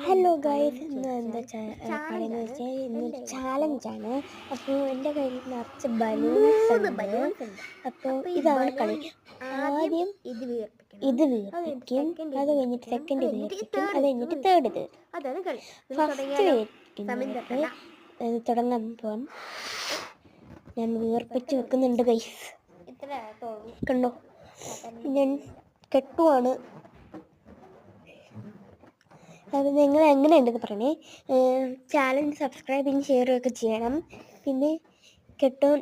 Hello guys, ഇന്ന് എന്താ കളിയെന്ന് വെച്ചാൽ ഇന്നൊരു ചാലഞ്ചാണ്. അപ്പോൾ എൻ്റെ കയ്യിൽ നിറച്ച് ബലൂൺസ് ഉണ്ട്. അപ്പോൾ ഇതാണ് കളി. ആദ്യം ഇത് വീർപ്പിക്കും, അത് കഴിഞ്ഞിട്ട് സെക്കൻഡ് വീർപ്പിക്കും, അത് കഴിഞ്ഞിട്ട് തേർഡ് ഇത്. ഫസ്റ്റ് വീർപ്പിക്കുന്നത് തുടങ്ങുമ്പം ഞാൻ വീർപ്പിച്ച് വെക്കുന്നുണ്ട് ഗൈസ്. കണ്ടോ, ഞാൻ കെട്ടുവാണ്. അത് നിങ്ങൾ എങ്ങനെയുണ്ടെന്ന് പറയണേ. ചാനൽ സബ്സ്ക്രൈബും ഷെയറും ഒക്കെ ചെയ്യണം. പിന്നെ കെട്ടും,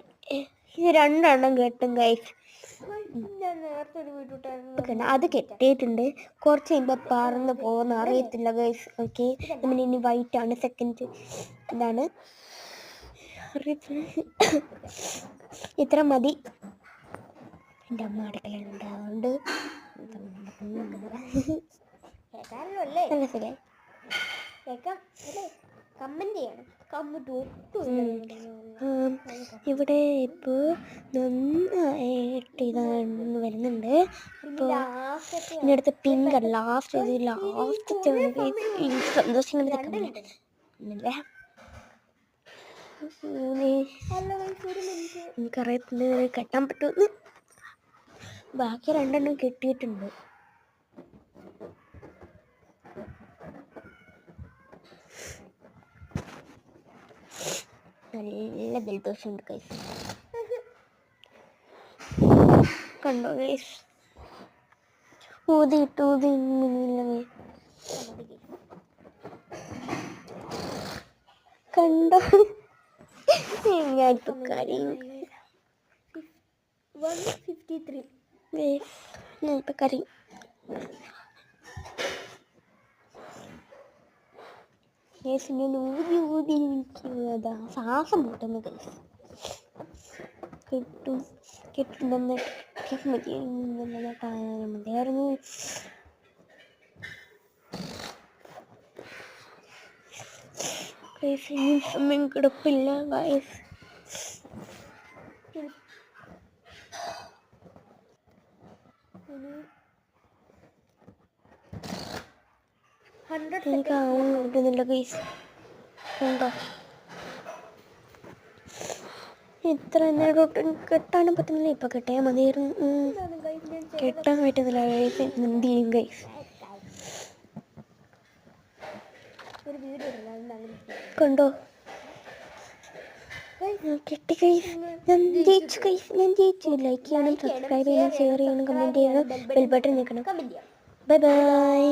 ഇത് രണ്ടെണ്ണം കെട്ടും ഗൈസ്. അത് കെട്ടിയിട്ടുണ്ട്. കുറച്ച് കഴിയുമ്പോൾ പറന്ന് പോകുന്ന അറിയത്തില്ല ഗൈസ്. ഓക്കെ, നമ്മൾ ഇനി വൈറ്റ് ആണ്. സെക്കൻഡ് ഇതാണ്, ഇത്ര മതി. എൻ്റെ അമ്മ അടുക്കളയുണ്ട്, അതുകൊണ്ട് ഇവിടെ ഇപ്പോൾ നന്നായിട്ട് ഇതാണ് വരുന്നുണ്ട്. ഇപ്പോൾ എൻ്റെ അടുത്ത് പിങ്ക് ലാസ്റ്റ് സന്തോഷം എനിക്കറിയത്തില്ല കെട്ടാൻ പറ്റുമെന്ന്. ബാക്കി രണ്ടെണ്ണം കെട്ടിയിട്ടുണ്ട്. നല്ല ജലദോഷമുണ്ട് ഗൈസ്. കണ്ടോ ഗൈസ്, ഊതിയിട്ട് കണ്ടോ, ഞാൻ ഇപ്പൊ കരയും. ഞാൻ ഇപ്പൊ കരയും. ഞാൻ ഊതി ഇരിക്കുന്നതാ, ശ്വാസം മുട്ടുന്നു ഗൈസ്. കെട്ടും നന്നായിട്ട് മതിയായിരുന്നു. സമയം കിടപ്പില്ല ഗൈസ്. എനിക്ക് ആവും കിട്ടുന്നില്ല ഗൈസ്. ഉണ്ടോ, ഇത്ര നേരോട്ട് കെട്ടാനും പറ്റുന്നില്ല. ഇപ്പൊ കെട്ടിയാൽ മതിയായിരുന്നു. കെട്ടാൻ പറ്റുന്നില്ല ഗൈസ്. എന്ത് ചെയ്യും ഗൈസ്? കണ്ടോ, കെട്ടി ഗൈസ്. ഞാൻ ജയിച്ചു ഗൈസ്, ഞാൻ ജയിച്ചു. ലൈക്ക് ചെയ്യണം, സബ്സ്ക്രൈബ് ചെയ്യണം, ഷെയർ ചെയ്യണം, കമൻറ്റ് ചെയ്യണം, ബെൽ ബട്ടൺ ഞെക്കണം. Bye by.